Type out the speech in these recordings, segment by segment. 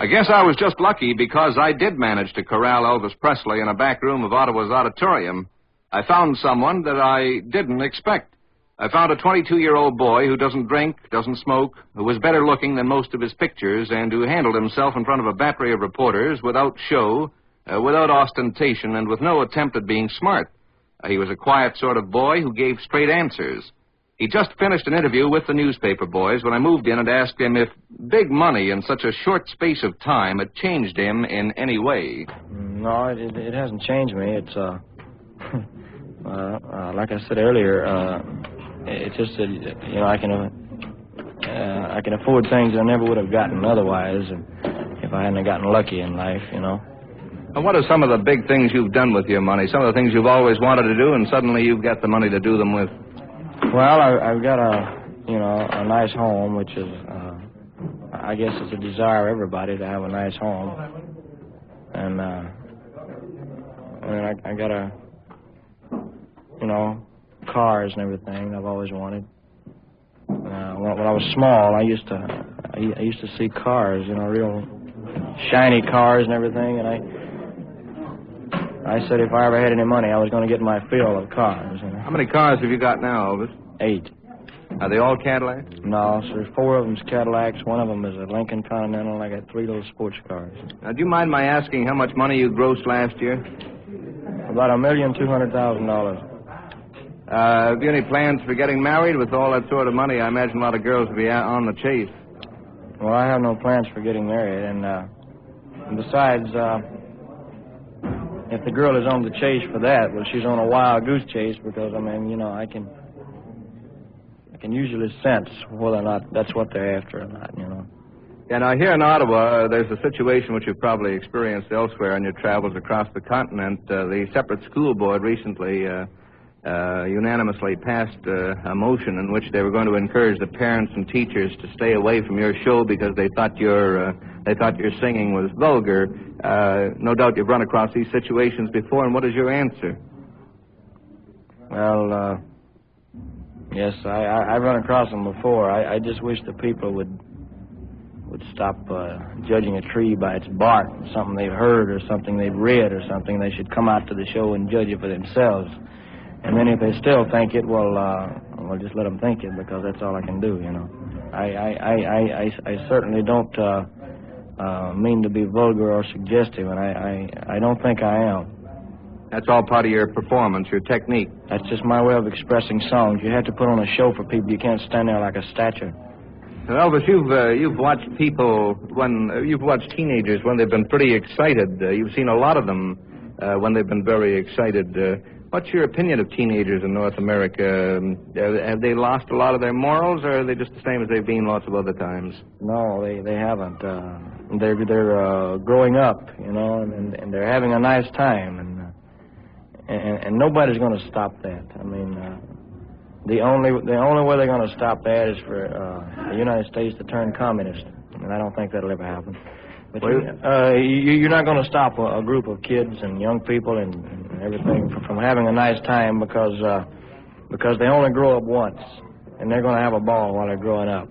I guess I was just lucky because I did manage to corral Elvis Presley in a back room of Ottawa's auditorium. I found someone that I didn't expect. I found a 22-year-old boy who doesn't drink, doesn't smoke, who was better looking than most of his pictures, and who handled himself in front of a battery of reporters without show, without ostentation, and with no attempt at being smart. He was a quiet sort of boy who gave straight answers. He just finished an interview with the newspaper boys when I moved in and asked him if big money in such a short space of time had changed him in any way. No, it hasn't changed me. It's, like I said earlier, it's just that, you know, I can afford things I never would have gotten otherwise if I hadn't gotten lucky in life, you know. And what are some of the big things you've done with your money? Some of the things you've always wanted to do, and suddenly you've got the money to do them with? Well, I've got a nice home, which is, I guess it's a desire of everybody to have a nice home. And, I got cars and everything I've always wanted. When I was small, I used to see cars, real shiny cars and everything, and I said if I ever had any money, I was going to get my fill of cars. How many cars have you got now, Elvis? 8. Are they all Cadillacs? No, so there's 4 of them's Cadillacs. One of them is a Lincoln Continental, and I got 3 little sports cars. Now, do you mind my asking how much money you grossed last year? About $1,200,000. Have you any plans for getting married with all that sort of money? I imagine a lot of girls will be out on the chase. Well, I have no plans for getting married, and besides, if the girl is on the chase for that, well, she's on a wild goose chase because, I can usually sense whether or not that's what they're after or not, Yeah, now here in Ottawa, there's a situation which you've probably experienced elsewhere in your travels across the continent. The separate school board recently unanimously passed a motion in which they were going to encourage the parents and teachers to stay away from your show because they thought your singing was vulgar. No doubt you've run across these situations before, and what is your answer? Well, yes, I've run across them before. I just wish the people would stop judging a tree by its bark, something they've heard or something they've read or something. They should come out to the show and judge it for themselves. And then if they still think it, well, just let them think it because that's all I can do, I certainly don't mean to be vulgar or suggestive, and I don't think I am. That's all part of your performance, your technique. That's just my way of expressing songs. You have to put on a show for people. You can't stand there like a statue. Well, Elvis, you've watched people you've watched teenagers when they've been pretty excited. You've seen a lot of them when they've been very excited. What's your opinion of teenagers in North America? Have they lost a lot of their morals, or are they just the same as they've been lots of other times? No, they haven't. They're growing up, and they're having a nice time, and nobody's going to stop that. The only way they're going to stop that is for the United States to turn communist, and I don't think that'll ever happen. But you're not going to stop a group of kids and young people and everything from having a nice time because they only grow up once, and they're going to have a ball while they're growing up.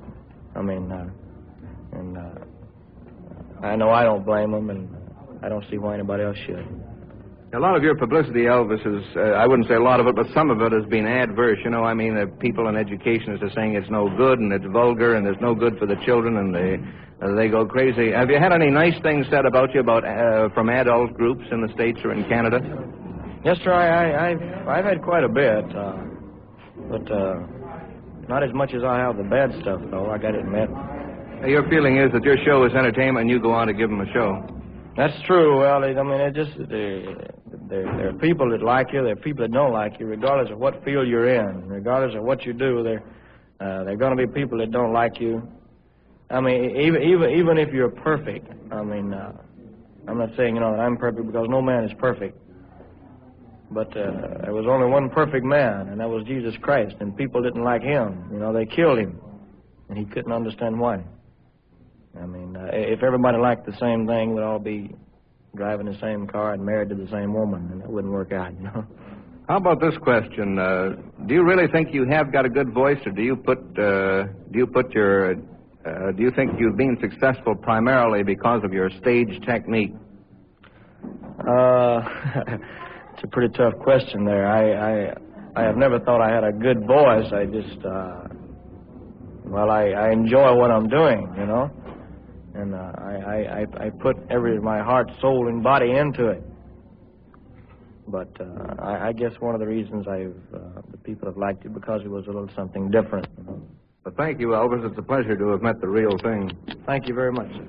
I know I don't blame them, and I don't see why anybody else should. A lot of your publicity, Elvis, is, I wouldn't say a lot of it, but some of it has been adverse. The people in education are saying it's no good and it's vulgar and it's no good for the children, and they go crazy. Have you had any nice things said about you from adult groups in the States or in Canada? Yes, sir, I've had quite a bit, but not as much as I have the bad stuff, though, I got to admit. Your feeling is that your show is entertainment and you go on to give them a show. That's true. Well, there are people that like you, there are people that don't like you, regardless of what field you're in, regardless of what you do. There are going to be people that don't like you. Even if you're perfect. I'm not saying that I'm perfect because no man is perfect. But there was only one perfect man, and that was Jesus Christ. And people didn't like him. They killed him, and he couldn't understand why. If everybody liked the same thing, we'd all be driving the same car and married to the same woman, and that wouldn't work out, How about this question? Do you really think you have got a good voice, or do you put your Do you think you've been successful primarily because of your stage technique? It's a pretty tough question there. I have never thought I had a good voice. I just, I enjoy what I'm doing, you know, and I put my heart, soul, and body into it. But I guess one of the reasons the people have liked it because it was a little something different. You know? Well, thank you, Elvis. It's a pleasure to have met the real thing. Thank you very much, sir.